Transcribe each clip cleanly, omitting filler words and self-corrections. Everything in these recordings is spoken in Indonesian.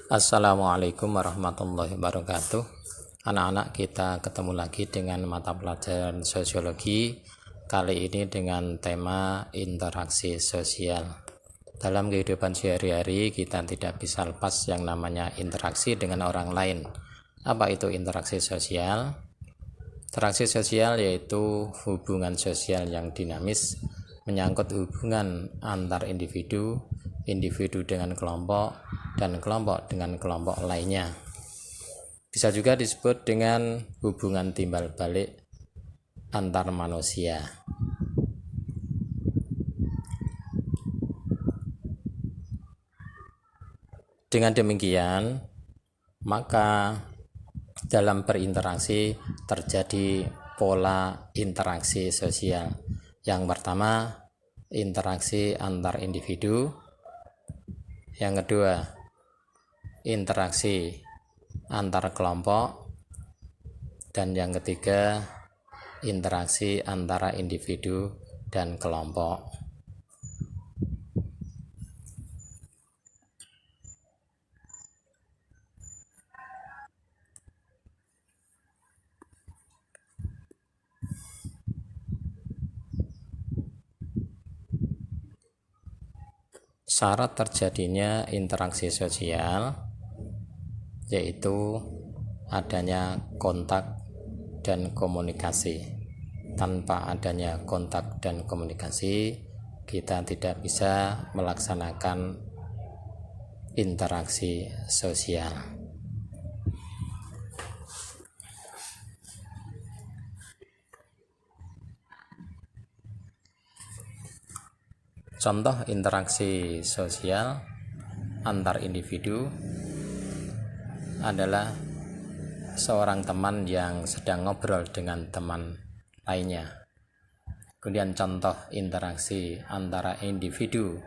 Assalamualaikum warahmatullahi wabarakatuh. Anak-anak, kita ketemu lagi dengan mata pelajaran sosiologi. Kali ini dengan tema interaksi sosial. Dalam kehidupan sehari-hari kita tidak bisa lepas yang namanya interaksi dengan orang lain. Apa itu interaksi sosial? Interaksi sosial yaitu hubungan sosial yang dinamis, menyangkut hubungan antar individu, individu dengan kelompok, dan kelompok dengan kelompok lainnya. Bisa juga disebut dengan hubungan timbal balik antar manusia. Dengan demikian, maka dalam berinteraksi terjadi pola interaksi sosial. Yang pertama, interaksi antar individu. Yang kedua, interaksi antar kelompok. Dan yang ketiga, interaksi antara individu dan kelompok. Syarat terjadinya interaksi sosial yaitu adanya kontak dan komunikasi. Tanpa adanya kontak dan komunikasi, kita tidak bisa melaksanakan interaksi sosial. Contoh interaksi sosial antar individu adalah seorang teman yang sedang ngobrol dengan teman lainnya. Kemudian contoh interaksi antara individu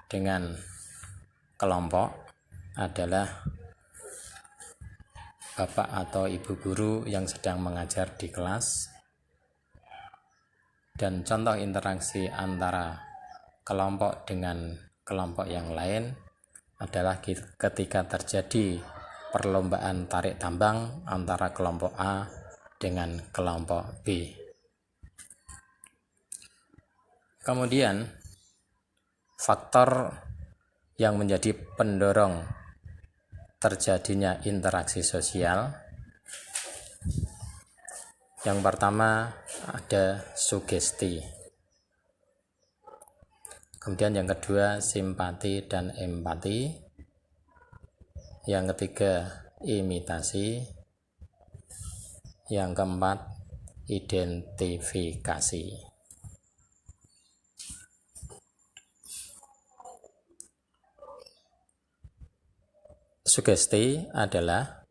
dengan kelompok adalah bapak atau ibu guru yang sedang mengajar di kelas. Dan contoh interaksi antara kelompok dengan kelompok yang lain adalah ketika terjadi perlombaan tarik tambang antara kelompok A dengan kelompok B. Kemudian faktor yang menjadi pendorong terjadinya interaksi sosial, yang pertama ada sugesti. Kemudian yang kedua simpati dan empati. Yang ketiga imitasi. Yang keempat identifikasi. Sugesti adalah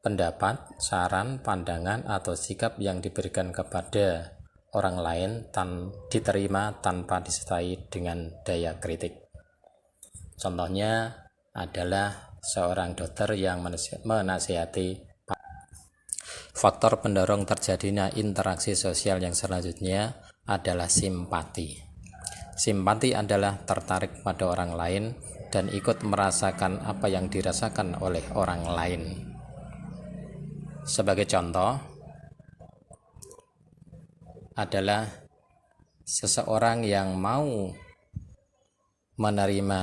pendapat, saran, pandangan, atau sikap yang diberikan kepada orang lain diterima tanpa disertai dengan daya kritik. Contohnya adalah seorang dokter yang menasihati. Faktor pendorong terjadinya interaksi sosial yang selanjutnya adalah simpati. Simpati adalah tertarik pada orang lain dan ikut merasakan apa yang dirasakan oleh orang lain. Sebagai contoh adalah seseorang yang mau menerima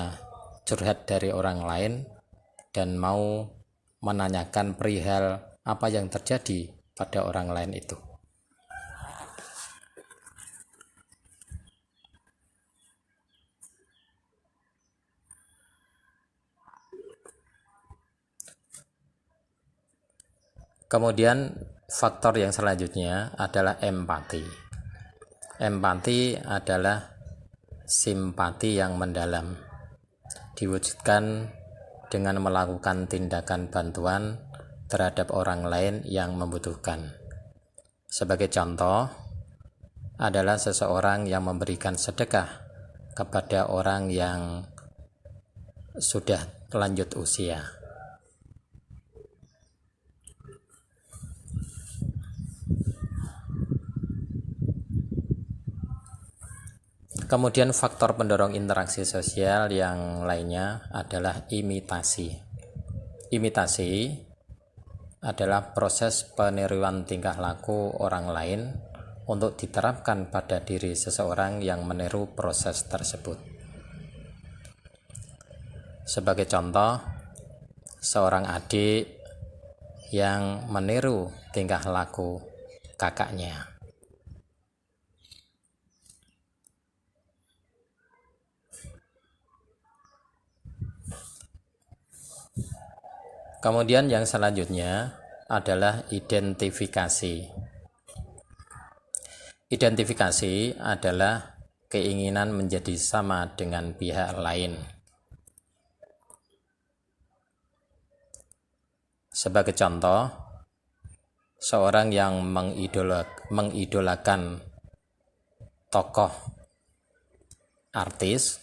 curhat dari orang lain dan mau menanyakan perihal apa yang terjadi pada orang lain itu. Kemudian faktor yang selanjutnya adalah empati. Empati adalah simpati yang mendalam, diwujudkan dengan melakukan tindakan bantuan terhadap orang lain yang membutuhkan. Sebagai contoh adalah seseorang yang memberikan sedekah kepada orang yang sudah lanjut usia. Kemudian faktor pendorong interaksi sosial yang lainnya adalah imitasi. Imitasi adalah proses peniruan tingkah laku orang lain untuk diterapkan pada diri seseorang yang meniru proses tersebut. Sebagai contoh, seorang adik yang meniru tingkah laku kakaknya. Kemudian yang selanjutnya adalah identifikasi. Identifikasi adalah keinginan menjadi sama dengan pihak lain. Sebagai contoh, seorang yang mengidolakan tokoh artis,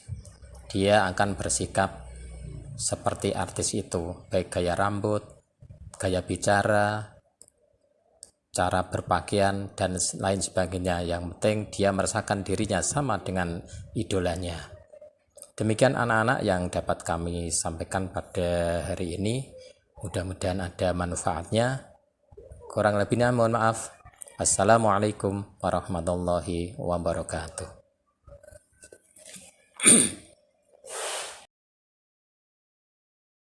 dia akan bersikap seperti artis itu, baik gaya rambut, gaya bicara, cara berpakaian, dan lain sebagainya. Yang penting dia merasakan dirinya sama dengan idolanya. Demikian anak-anak yang dapat kami sampaikan pada hari ini. Mudah-mudahan ada manfaatnya. Kurang lebihnya mohon maaf. Assalamualaikum warahmatullahi wabarakatuh.